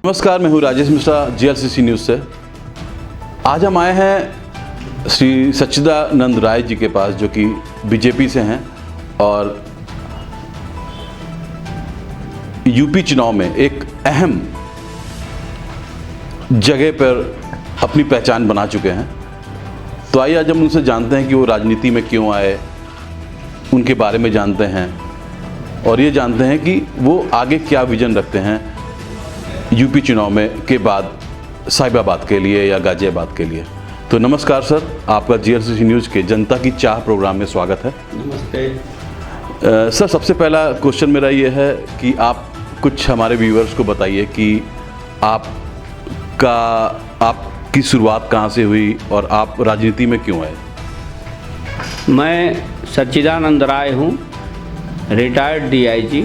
नमस्कार, मैं हूँ राजेश मिश्रा जीएलसीसी न्यूज़ से। आज हम आए हैं श्री सच्चिदानंद राय जी के पास, जो कि बीजेपी से हैं और यूपी चुनाव में एक अहम जगह पर अपनी पहचान बना चुके हैं। तो आइए आज हम उनसे जानते हैं कि वो राजनीति में क्यों आए, उनके बारे में जानते हैं और ये जानते हैं कि वो आगे क्या विजन रखते हैं यूपी चुनाव में के बाद साहिबाबाद के लिए या गाजियाबाद के लिए। तो नमस्कार सर, आपका जीएलसीसी न्यूज़ के जनता की चाह प्रोग्राम में स्वागत है। नमस्ते। सर, सबसे पहला क्वेश्चन मेरा ये है कि आप कुछ हमारे व्यूअर्स को बताइए कि आपकी शुरुआत कहाँ से हुई और आप राजनीति में क्यों आए। मैं सच्चिदानंद राय हूँ, रिटायर्ड डीआईजी।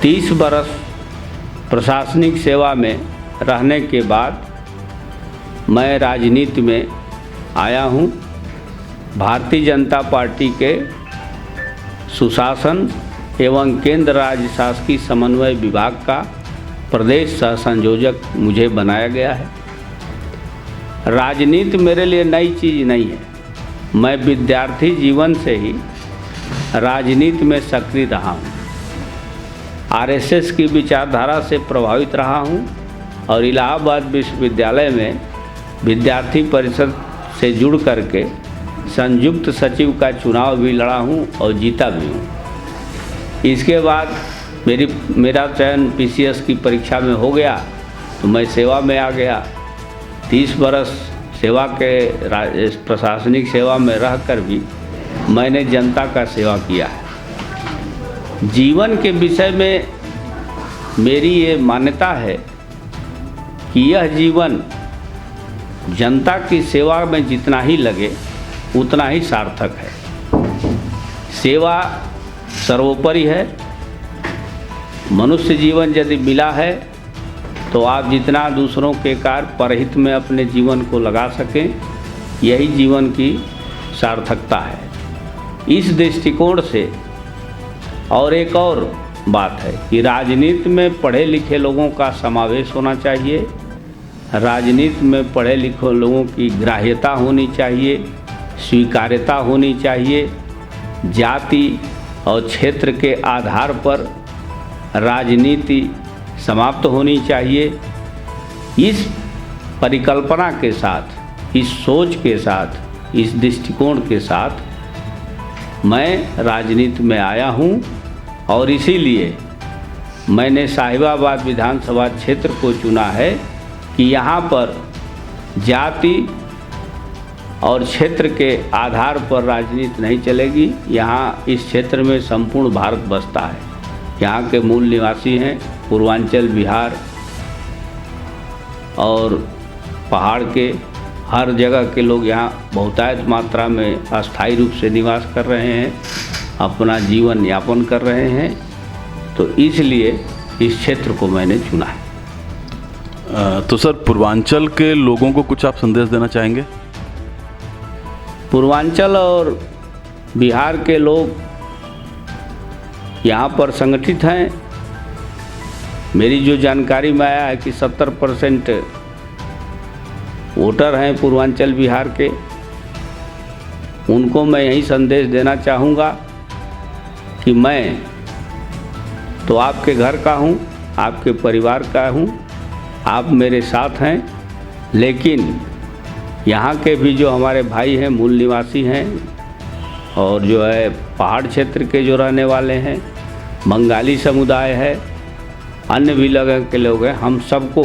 30 बरस प्रशासनिक सेवा में रहने के बाद मैं राजनीति में आया हूँ। भारतीय जनता पार्टी के सुशासन एवं केंद्र राज्य शासकीय समन्वय विभाग का प्रदेश सह संयोजक मुझे बनाया गया है। राजनीति मेरे लिए नई चीज़ नहीं है। मैं विद्यार्थी जीवन से ही राजनीति में सक्रिय रहा हूँ। आरएसएस की विचारधारा से प्रभावित रहा हूँ और इलाहाबाद विश्वविद्यालय में विद्यार्थी परिषद से जुड़ करके संयुक्त सचिव का चुनाव भी लड़ा हूँ और जीता भी हूँ। इसके बाद मेरा चयन पीसीएस की परीक्षा में हो गया तो मैं सेवा में आ गया। 30 बरस सेवा के प्रशासनिक सेवा में रहकर भी मैंने जनता का सेवा किया है। जीवन के विषय में मेरी ये मान्यता है कि यह जीवन जनता की सेवा में जितना ही लगे उतना ही सार्थक है। सेवा सर्वोपरि है। मनुष्य जीवन यदि मिला है तो आप जितना दूसरों के कार्य परहित में अपने जीवन को लगा सकें, यही जीवन की सार्थकता है। इस दृष्टिकोण से और एक और बात है कि राजनीति में पढ़े लिखे लोगों का समावेश होना चाहिए। राजनीति में पढ़े लिखे लोगों की ग्राह्यता होनी चाहिए, स्वीकार्यता होनी चाहिए। जाति और क्षेत्र के आधार पर राजनीति समाप्त होनी चाहिए। इस परिकल्पना के साथ, इस सोच के साथ, इस दृष्टिकोण के साथ मैं राजनीति में आया हूँ और इसीलिए मैंने साहिबाबाद विधानसभा क्षेत्र को चुना है कि यहाँ पर जाति और क्षेत्र के आधार पर राजनीति नहीं चलेगी। यहाँ इस क्षेत्र में संपूर्ण भारत बसता है। यहाँ के मूल निवासी हैं पूर्वांचल, बिहार और पहाड़ के हर जगह के लोग यहाँ बहुतायत मात्रा में अस्थायी रूप से निवास कर रहे हैं, अपना जीवन यापन कर रहे हैं। तो इसलिए इस क्षेत्र को मैंने चुना है। तो सर, पूर्वांचल के लोगों को कुछ आप संदेश देना चाहेंगे? पूर्वांचल और बिहार के लोग यहाँ पर संगठित हैं। मेरी जो जानकारी में आया है कि 70% वोटर हैं पूर्वांचल बिहार के। उनको मैं यही संदेश देना चाहूँगा कि मैं तो आपके घर का हूँ, आपके परिवार का हूँ, आप मेरे साथ हैं, लेकिन यहाँ के भी जो हमारे भाई हैं, मूल निवासी हैं और जो है पहाड़ क्षेत्र के जो रहने वाले हैं, बंगाली समुदाय है, अन्य भी जगह के लोग हैं, हम सबको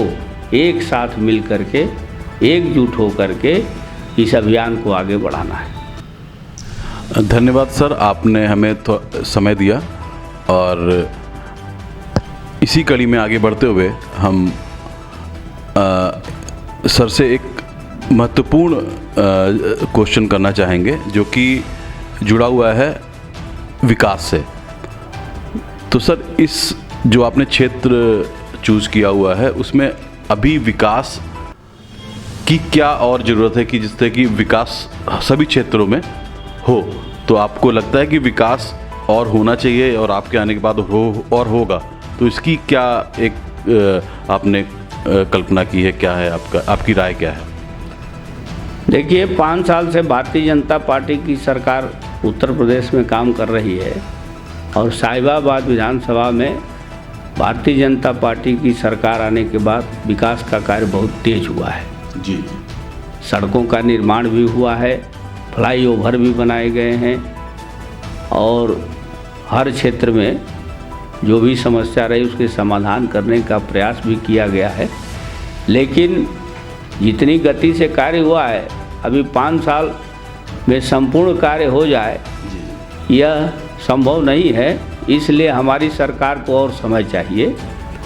एक साथ मिल करके, एकजुट हो करके इस अभियान को आगे बढ़ाना है। धन्यवाद सर, आपने हमें समय दिया और इसी कड़ी में आगे बढ़ते हुए हम सर से एक महत्वपूर्ण क्वेश्चन करना चाहेंगे जो कि जुड़ा हुआ है विकास से। तो सर, इस जो आपने क्षेत्र चूज़ किया हुआ है उसमें अभी विकास की क्या और ज़रूरत है कि जिससे कि विकास सभी क्षेत्रों में हो? तो आपको लगता है कि विकास और होना चाहिए और आपके आने के बाद होगा, तो इसकी क्या एक आपने कल्पना की है, क्या है आपकी राय क्या है? देखिए, 5 साल से भारतीय जनता पार्टी की सरकार उत्तर प्रदेश में काम कर रही है और साहिबाबाद विधानसभा में भारतीय जनता पार्टी की सरकार आने के बाद विकास का कार्य बहुत तेज हुआ है। जी। सड़कों का निर्माण भी हुआ है, फ्लाईओवर भी बनाए गए हैं और हर क्षेत्र में जो भी समस्या रही उसके समाधान करने का प्रयास भी किया गया है। लेकिन जितनी गति से कार्य हुआ है, अभी 5 साल में संपूर्ण कार्य हो जाए यह संभव नहीं है, इसलिए हमारी सरकार को और समय चाहिए।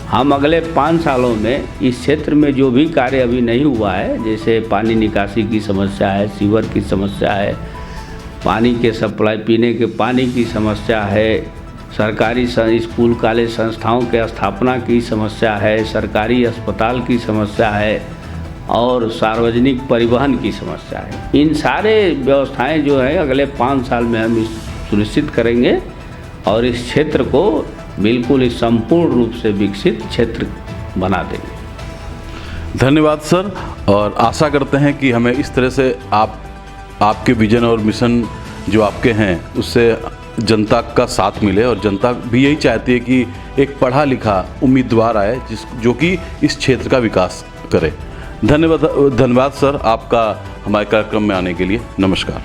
हम अगले 5 सालों में इस क्षेत्र में जो भी कार्य अभी नहीं हुआ है, जैसे पानी निकासी की समस्या है, सीवर की समस्या है, पानी के सप्लाई, पीने के पानी की समस्या है, सरकारी स्कूल कॉलेज संस्थाओं के स्थापना की समस्या है, सरकारी अस्पताल की समस्या है और सार्वजनिक परिवहन की समस्या है। इन सारे व्यवस्थाएं जो है अगले 5 साल में हम सुनिश्चित करेंगे और इस क्षेत्र को बिल्कुल इस संपूर्ण रूप से विकसित क्षेत्र बना देंगे। धन्यवाद सर, और आशा करते हैं कि हमें इस तरह से आपके विजन और मिशन जो आपके हैं उससे जनता का साथ मिले, और जनता भी यही चाहती है कि एक पढ़ा लिखा उम्मीदवार आए जो कि इस क्षेत्र का विकास करे। धन्यवाद सर आपका हमारे कार्यक्रम में आने के लिए। नमस्कार।